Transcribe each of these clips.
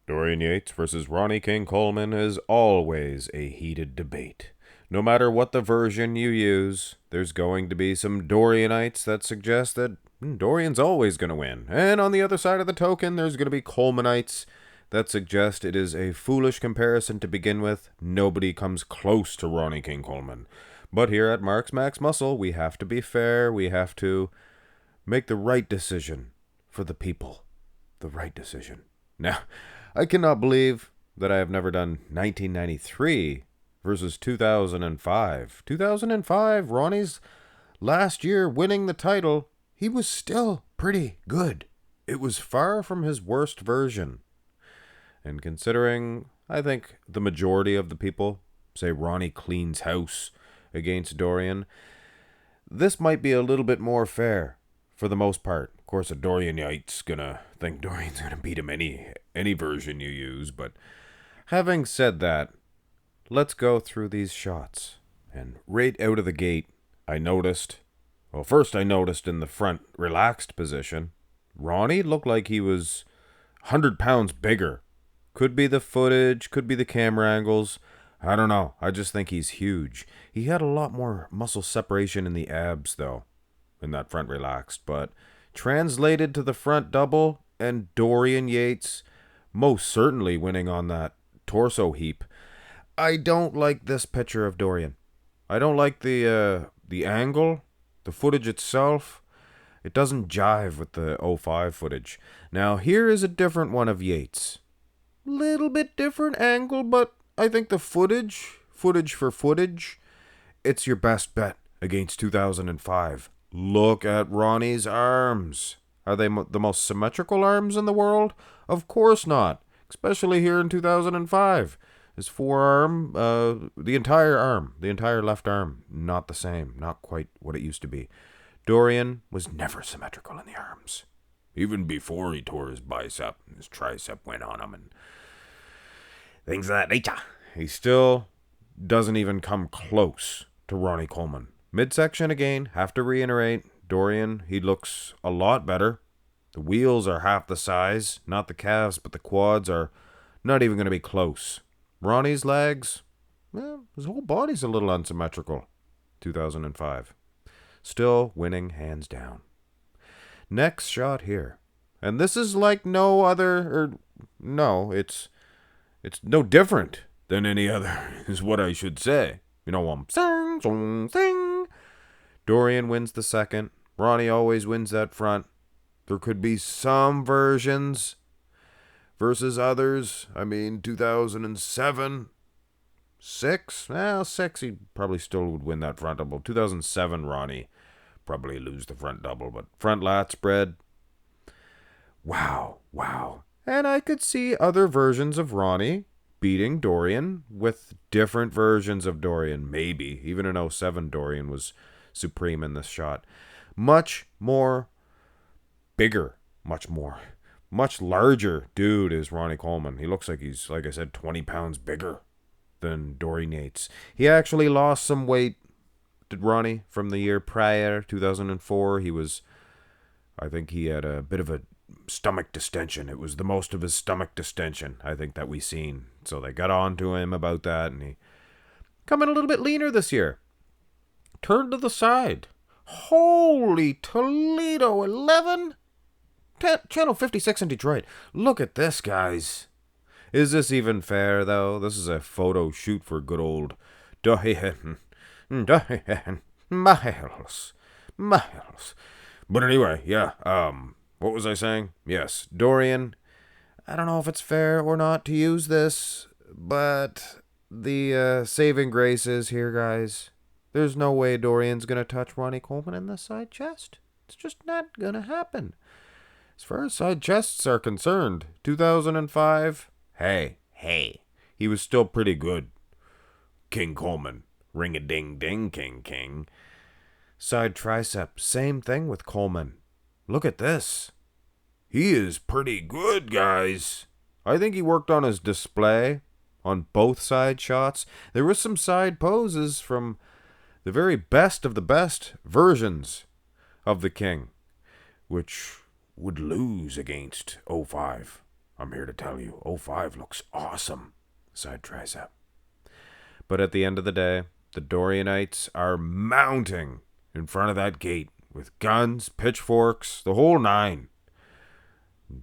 Dorian Yates versus Ronnie King Coleman is always a heated debate. No matter what the version you use, there's going to be some Dorianites that suggest that Dorian's always going to win. And on the other side of the token, there's going to be Colemanites that suggest it is a foolish comparison to begin with. Nobody comes close to Ronnie King Coleman. But here at Mark's Max Muscle, we have to be fair. We have to make the right decision for the people. The right decision. Now, I cannot believe that I have never done 1993 versus 2005. 2005, Ronnie's last year winning the title, he was still pretty good. It was far from his worst version. And considering, I think, the majority of the people say Ronnie cleans house against Dorian, this might be a little bit more fair for the most part. Of course, a Dorian Yates gonna think Dorian's gonna beat him any version you use, but having said that, let's go through these shots. And right out of the gate, first I noticed in the front relaxed position, Ronnie looked like he was 100 pounds bigger. Could be the footage, could be the camera angles. I don't know. I just think he's huge. He had a lot more muscle separation in the abs, though, in that front relaxed, but translated to the front double, and Dorian Yates most certainly winning on that torso heap. I don't like this picture of Dorian. I don't like the angle, the footage itself. It doesn't jive with the '05 footage. Now, here is a different one of Yates. Little bit different angle, but I think the footage for footage, it's your best bet against 2005. Look at Ronnie's arms. Are they the most symmetrical arms in the world? Of course not, especially here in 2005. His forearm, the entire left arm, not the same, not quite what it used to be. Dorian was never symmetrical in the arms. Even before he tore his bicep, his tricep went on him and things of that nature. He still doesn't even come close to Ronnie Coleman. Midsection again, have to reiterate, Dorian, he looks a lot better. The wheels are half the size, not the calves, but the quads are not even going to be close. Ronnie's legs, his whole body's a little unsymmetrical. 2005. Still winning hands down. Next shot here. And this is like no other, it's no different than any other, is what I should say. You know, sing. Dorian wins the second. Ronnie always wins that front. There could be some versions versus others. 2007, 6? Well, 6, he probably still would win that front double. 2007, Ronnie probably lose the front double, but front lat spread. Wow. And I could see other versions of Ronnie beating Dorian with different versions of Dorian. Maybe. Even in '07, Dorian was supreme in this shot. Much larger dude is Ronnie Coleman. He looks like he's, like I said, 20 pounds bigger than Dorian Yates. He actually lost some weight, did Ronnie, from the year prior, 2004. I think he had a bit of a stomach distension. It was the most of his stomach distension, I think, that we seen. So they got on to him about that, and he coming a little bit leaner this year. Turned to the side. Holy Toledo, 11? Channel 56 in Detroit. Look at this, guys. Is this even fair, though? This is a photo shoot for good old Dorian Miles. But anyway, yeah, what was I saying? Yes, Dorian, I don't know if it's fair or not to use this, but the saving grace is here, guys. There's no way Dorian's going to touch Ronnie Coleman in the side chest. It's just not going to happen. As far as side chests are concerned, 2005, hey, he was still pretty good. King Coleman, ring-a-ding-ding, king. Side tricep, same thing with Coleman. Look at this. He is pretty good, guys. I think he worked on his display on both side shots. There was some side poses from the very best of the best versions of the King, which would lose against '05. I'm here to tell you, 05 looks awesome. Side tricep. But at the end of the day, the Dorianites are mounting in front of that gate with guns, pitchforks, the whole nine,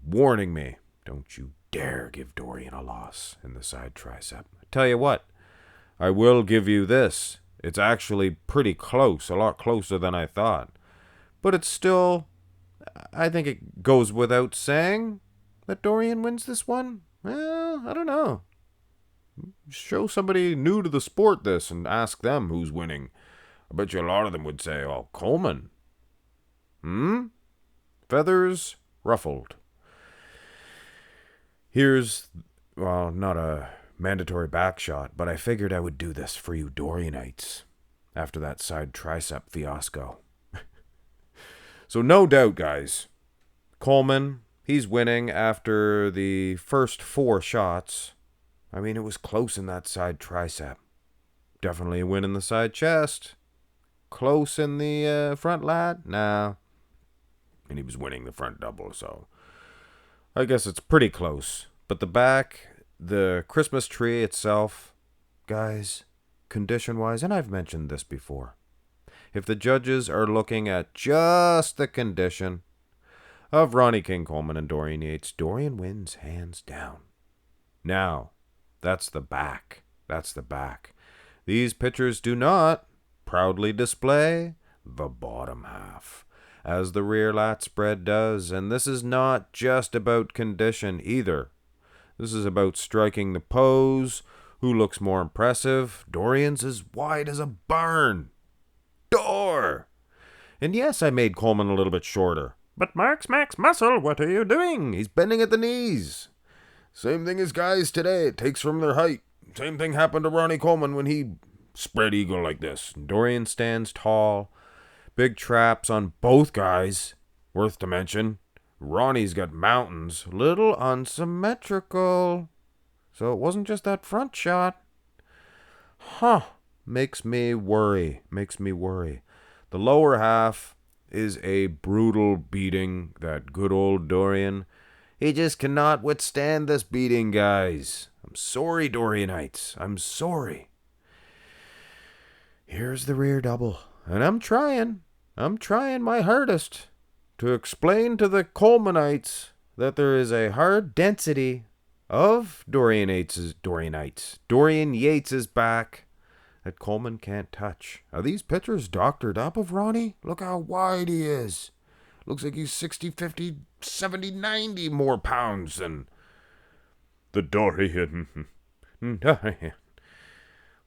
warning me, don't you dare give Dorian a loss in the side tricep. Tell you what, I will give you this. It's actually pretty close, a lot closer than I thought. But it's still, I think it goes without saying that Dorian wins this one. Well, I don't know. Show somebody new to the sport this and ask them who's winning. I bet you a lot of them would say, oh, Coleman. Feathers ruffled. Here's, well, not a mandatory back shot, but I figured I would do this for you Dorianites after that side tricep fiasco. So no doubt, guys, Coleman, he's winning after the first 4 shots. I mean, it was close in that side tricep. Definitely a win in the side chest. Close in the front lat? Nah. And he was winning the front double, so I guess it's pretty close. But the back, the Christmas tree itself, guys, condition-wise, and I've mentioned this before, if the judges are looking at just the condition of Ronnie King Coleman and Dorian Yates, Dorian wins hands down. Now, that's the back. That's the back. These pictures do not proudly display the bottom half, as the rear lat spread does, and this is not just about condition either. This is about striking the pose, who looks more impressive. Dorian's as wide as a barn door. And yes, I made Coleman a little bit shorter. But Mark's Max Muscle, what are you doing? He's bending at the knees. Same thing as guys today. It takes from their height. Same thing happened to Ronnie Coleman when he spread eagle like this. Dorian stands tall. Big traps on both guys. Worth to mention. Ronnie's got mountains. Little unsymmetrical. So it wasn't just that front shot. Makes me worry. The lower half is a brutal beating that good old Dorian. He just cannot withstand this beating, guys. I'm sorry, Dorianites. I'm sorry. Here's the rear double. And I'm trying my hardest to explain to the Colemanites that there is a hard density of Dorian Yates' back that Coleman can't touch. Are these pictures doctored up of Ronnie? Look how wide he is. Looks like he's 60, 50, 70, 90 more pounds than the Dorian. Look at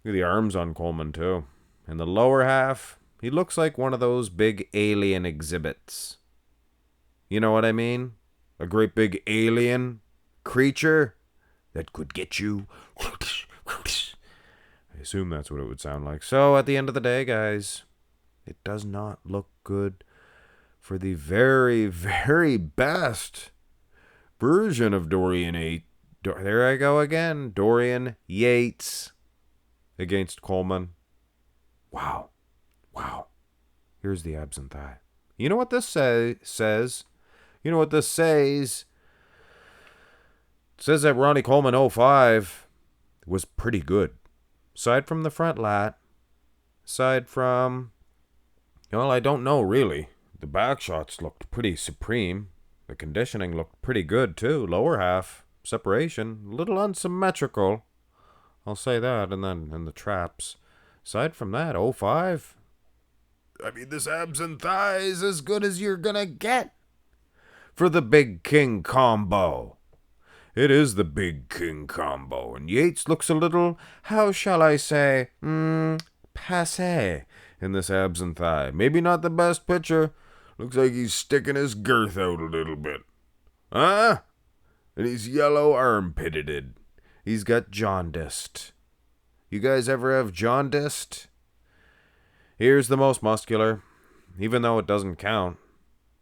the arms on Coleman, too. In the lower half, he looks like one of those big alien exhibits. You know what I mean? A great big alien creature that could get you. I assume that's what it would sound like. So, at the end of the day, guys, it does not look good for the very, very best version of Dorian Yates. There I go again. Dorian Yates against Coleman. Wow. Here's the abs and thigh. You know what this says? You know what this says? It says that Ronnie Coleman 05 was pretty good. Aside from the front lat, aside from, well, I don't know really. The back shots looked pretty supreme. The conditioning looked pretty good too. Lower half, separation, a little unsymmetrical. I'll say that, and then in the traps. Aside from that, 05. I mean, this abs and thighs as good as you're gonna get for the Big King combo. It is the Big King combo, and Yates looks a little, how shall I say, passé in this abs and thigh. Maybe not the best picture. Looks like he's sticking his girth out a little bit. And he's yellow armpitted. He's got jaundiced. You guys ever have jaundiced? Here's the most muscular, even though it doesn't count.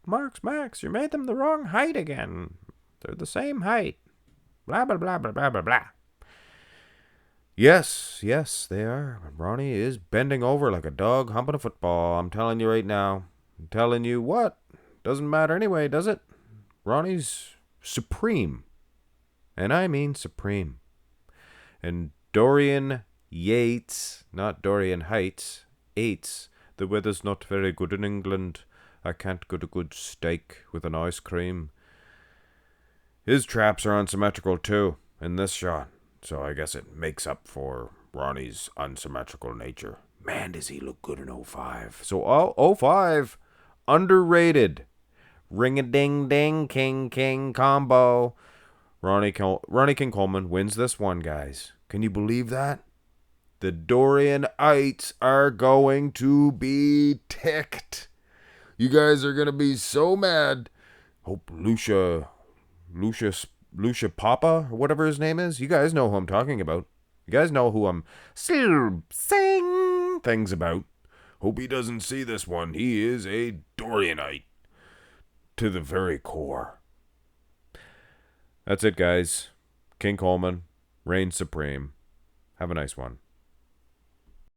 Mark's Max, you made them the wrong height again. They're the same height. Blah, blah, blah, blah, blah, blah, blah. Yes, they are. Ronnie is bending over like a dog humping a football. I'm telling you right now. I'm telling you what? Doesn't matter anyway, does it? Ronnie's supreme. And I mean supreme. And Dorian Yates, not Dorian Heights, Yates. The weather's not very good in England. I can't get a good steak with an ice cream. His traps are unsymmetrical too, in this shot, so I guess it makes up for Ronnie's unsymmetrical nature. Man, does he look good in 05. So, 05, underrated. Ring-a-ding-ding, king combo. Ronnie King Coleman wins this one, guys. Can you believe that? The Dorian Yates are going to be ticked. You guys are going to be so mad. Hope Lucia Papa, or whatever his name is. You guys know who I'm talking about. You guys know who I'm saying things about. Hope he doesn't see this one. He is a Dorianite to the very core. That's it, guys. King Coleman reigns supreme. Have a nice one.